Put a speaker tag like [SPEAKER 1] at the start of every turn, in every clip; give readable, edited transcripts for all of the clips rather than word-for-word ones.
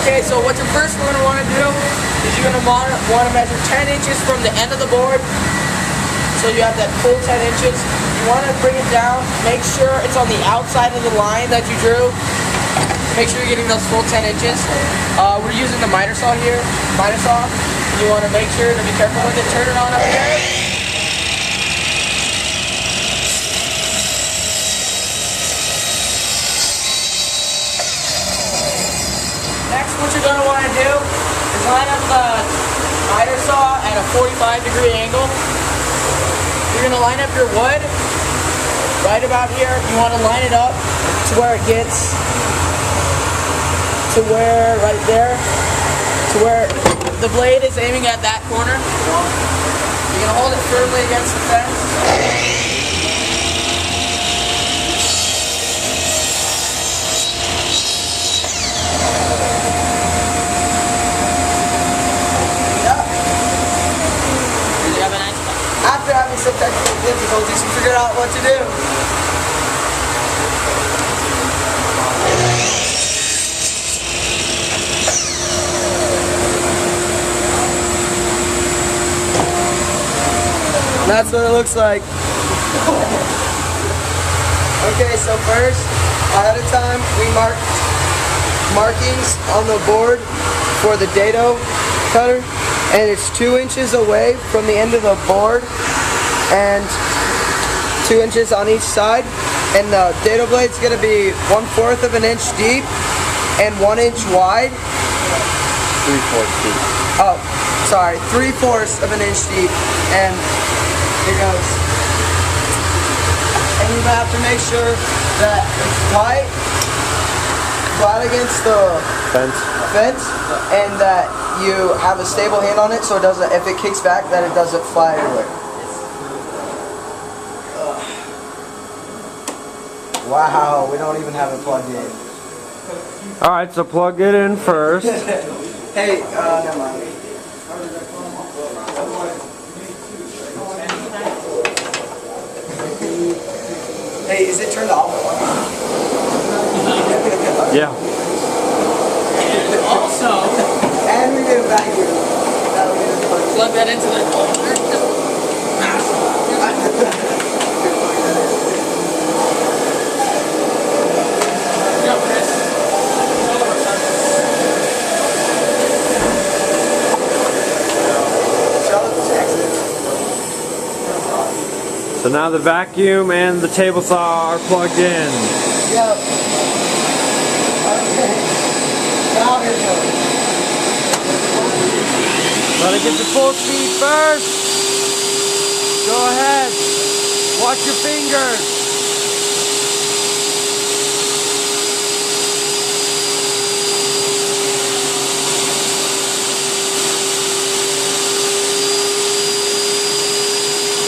[SPEAKER 1] Okay, so what you're first going to want to do is you're going to want to measure 10 inches from the end of the board. So you have that full 10 inches. You want to bring it down. Make sure it's on the outside of the line that you drew. Make sure you're getting those full 10 inches. We're using the miter saw here. Miter saw. You want to make sure to be careful with it. Turn it on up there. Next, what you're going to want to do is line up the miter saw at a 45-degree angle. You're going to line up your wood right about here. You want to line it up to where it gets to where, right there, to where the blade is aiming at that corner. You're going to hold it firmly against the fence. After having some technical difficulties, we figured out what to do. That's what it looks like. Okay, so first, ahead of time, we marked markings on the board for the dado cutter, and it's 2 inches away from the end of the board and 2 inches on each side, and the dado blade's going to be 1/4 of an inch deep and 1 inch wide.
[SPEAKER 2] 3/4 deep.
[SPEAKER 1] Oh, sorry, 3/4 of an inch deep, and here goes. And you have to make sure that it's flat against the fence, and that you have a stable hand on it, so it doesn't, if it kicks back, that it doesn't fly everywhere. Wow, we don't even have it plugged in.
[SPEAKER 2] Alright, so plug it in first.
[SPEAKER 1] Hey, never mind. Hey, is it turned off?
[SPEAKER 2] Yeah.
[SPEAKER 1] And also, and we did a vacuum. Plug that into the
[SPEAKER 2] So now the vacuum and the table saw are plugged in.
[SPEAKER 1] Yep. Okay. Now here goes.
[SPEAKER 2] Let it get to full speed first. Go ahead. Watch your fingers.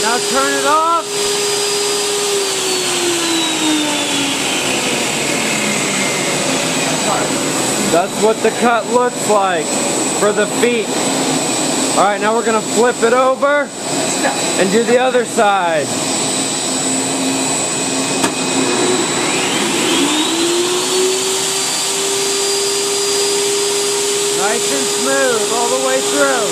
[SPEAKER 2] Now turn it off. That's what the cut looks like for the feet. Alright, now we're going to flip it over and do the other side. Nice and smooth all the way through.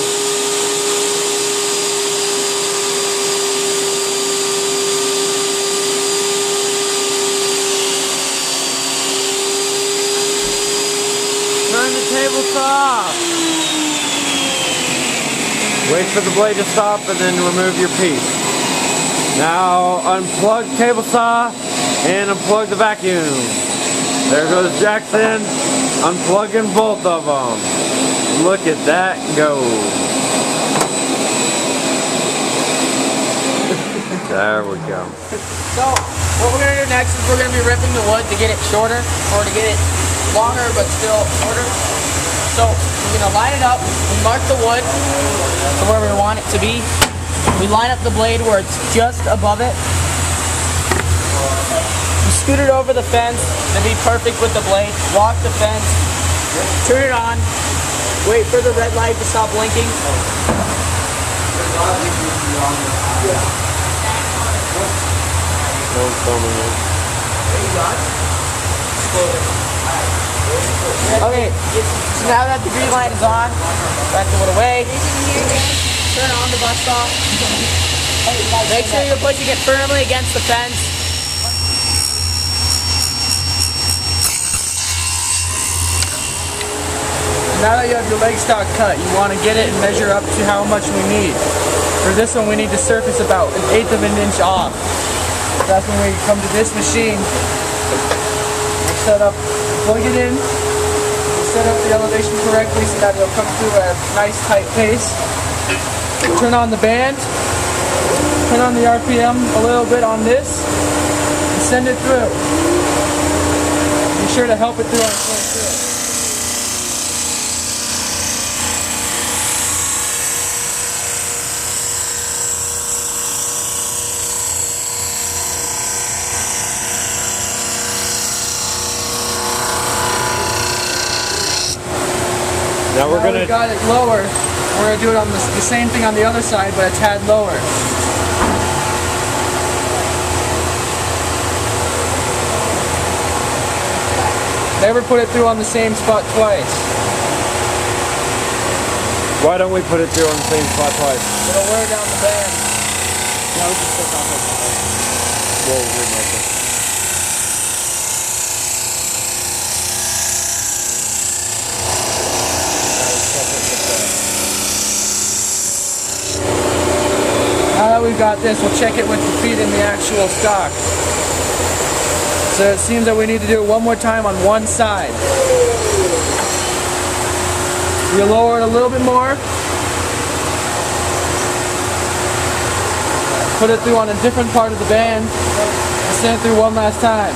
[SPEAKER 2] Turn the table saw off. Wait for the blade to stop and then remove your piece. Now unplug table saw and unplug the vacuum. There goes Jackson unplugging both of them. Look at that go. There we go.
[SPEAKER 1] So what we're going to do next is we're going to be ripping the wood to get it shorter, or to get it longer but still shorter. So we're going to line it up, we mark the wood to where we want it to be. We line up the blade where it's just above it. You scoot it over the fence to be perfect with the blade. Walk the fence, turn it on, wait for the red light to stop blinking.
[SPEAKER 2] Don't tell me.
[SPEAKER 1] There you go. Explode it. Alright.
[SPEAKER 3] Okay, so now that the green light is on, back to it away. Turn on the bus stop. Make sure you're pushing it firmly against the fence.
[SPEAKER 4] Now that you have your leg stock cut, you want to get it and measure up to how much we need. For this one, we need to surface about 1/8 of an inch off. That's when we come to this machine. We'll set up, plug it in, set up the elevation correctly so that it'll come through at a nice tight pace. Turn on the band, turn on the RPM a little bit on this, and send it through. Be sure to help it through on its way through.
[SPEAKER 2] Now we're
[SPEAKER 4] Now
[SPEAKER 2] gonna
[SPEAKER 4] we got it lower. We're gonna do it on the same thing on the other side, but a tad lower. Never put it through on the same spot twice.
[SPEAKER 2] Why don't we put it through on the same spot twice?
[SPEAKER 4] It'll wear down the band.
[SPEAKER 3] No, we just took off it.
[SPEAKER 2] We'll remake it.
[SPEAKER 4] Now that we've got this, we'll check it with the feet in the actual stock. So it seems that we need to do it one more time on one side. You lower it a little bit more. Put it through on a different part of the band and send it through one last time.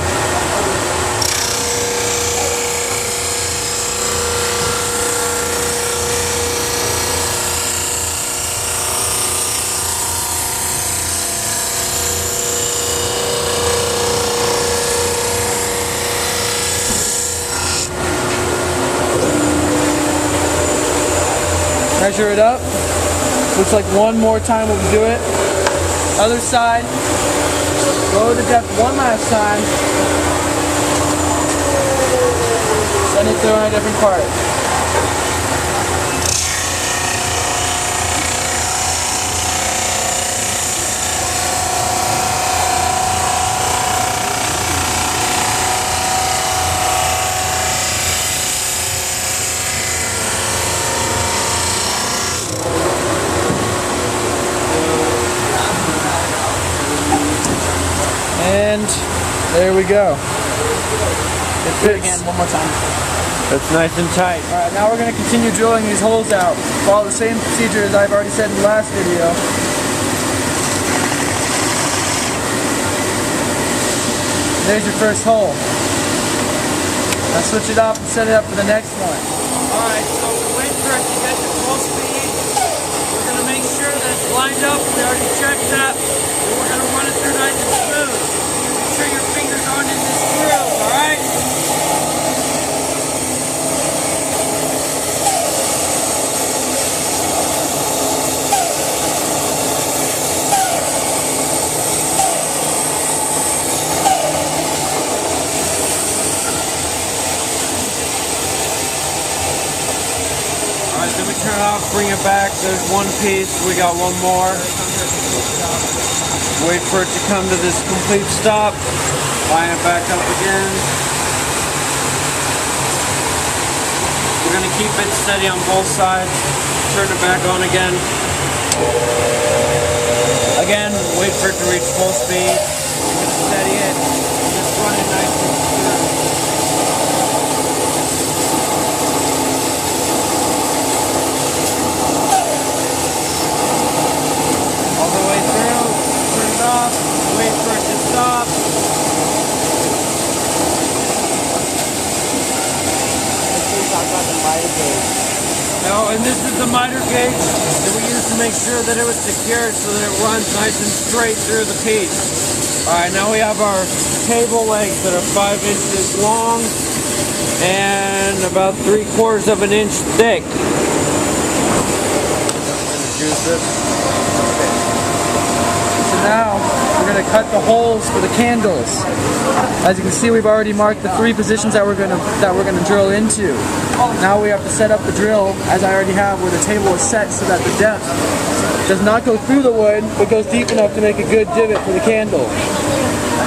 [SPEAKER 4] Measure it up. Looks like one more time we'll do it. Other side. Lower the depth one last time. Send it through on a different part. And there we go. It fits.
[SPEAKER 3] Again, one more time.
[SPEAKER 2] That's nice and tight.
[SPEAKER 4] Alright, now we're going to continue drilling these holes out. Follow the same procedure as I've already said in the last video. There's your first hole. Now switch it off and set it up for the next one.
[SPEAKER 3] Alright, so we're waiting for it to get to full speed. We're going to make sure that it's lined up. We already checked that. And we're going to run it through nice and smooth. Make sure your fingers aren't in this groove, alright?
[SPEAKER 2] Then we turn it off, bring it back. There's one piece. We got one more. Wait for it to come to this complete stop. Line it back up again. We're going to keep it steady on both sides. Turn it back on again. Again, wait for it to reach full speed. Steady it. Just run it nice and smooth. Wait for it to stop. No, and this is the miter gauge that we used to make sure that it was secured so that it runs nice and straight through the piece. Alright, now we have our table legs that are 5 inches long and about 3/4 of an inch thick. I'm going to juice this.
[SPEAKER 4] Now, we're going to cut the holes for the candles. As you can see, we've already marked the 3 positions that we're going to drill into. Now we have to set up the drill, as I already have, where the table is set so that the depth does not go through the wood, but goes deep enough to make a good divot for the candle.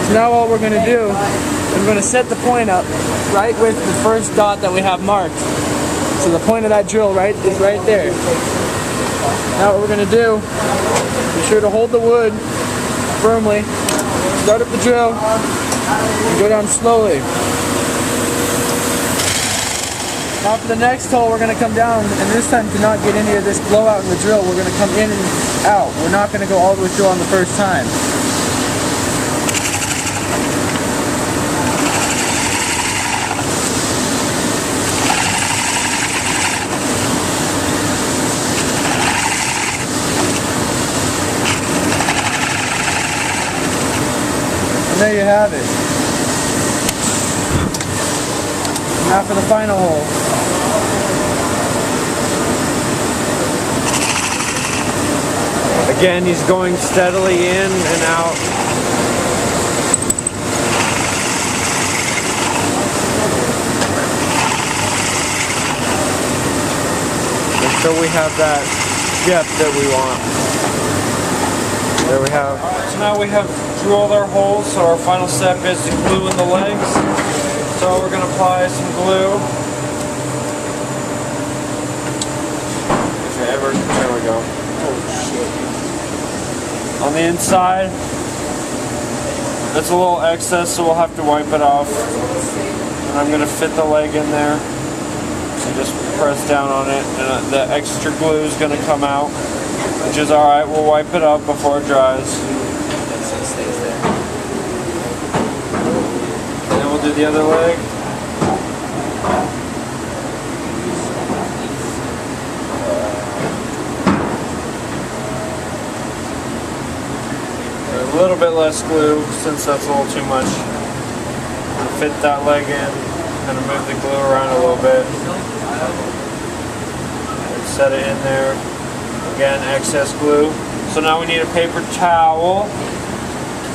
[SPEAKER 4] So now all we're going to do is we're going to set the point up right with the first dot that we have marked. So the point of that drill is right there. Now what we're going to do, be sure to hold the wood firmly, start up the drill, and go down slowly. Now for the next hole, we're going to come down, and this time to not get any of this blowout in the drill, we're going to come in and out. We're not going to go all the way through on the first time. And there you have it. Now for the final hole.
[SPEAKER 2] Again, he's going steadily in and out. Until we have that depth that we want. There we have. So now we have drilled our holes, so our final step is to glue in the legs. So we're going to apply some glue. There we go. On the inside, that's a little excess, so we'll have to wipe it off. And I'm going to fit the leg in there. So just press down on it, and the extra glue is going to come out, which is alright. We'll wipe it up before it dries. And then we'll do the other leg. A little bit less glue, since that's a little too much. I'm going to fit that leg in, kind of move the glue around a little bit. And set it in there. Again, excess glue. So now we need a paper towel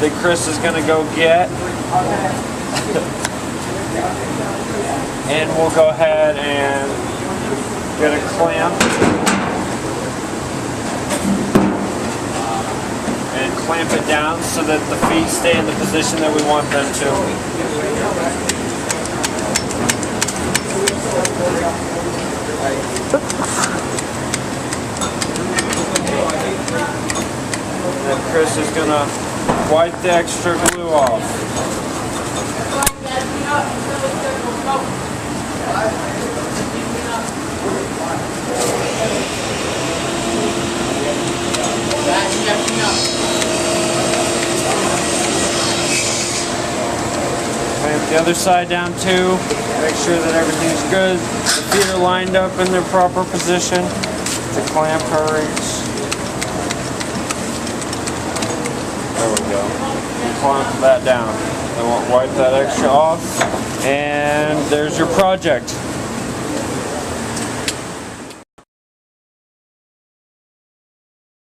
[SPEAKER 2] that Chris is going to go get. And we'll go ahead and get a clamp. And clamp it down so that the feet stay in the position that we want them to. And then Chris is going to wipe the extra glue off. Clamp the other side down too. Make sure that everything's good. The feet are lined up in their proper position. The clamp her reach. There we go. Clamp that down. Then we'll wipe that extra off. And there's your project.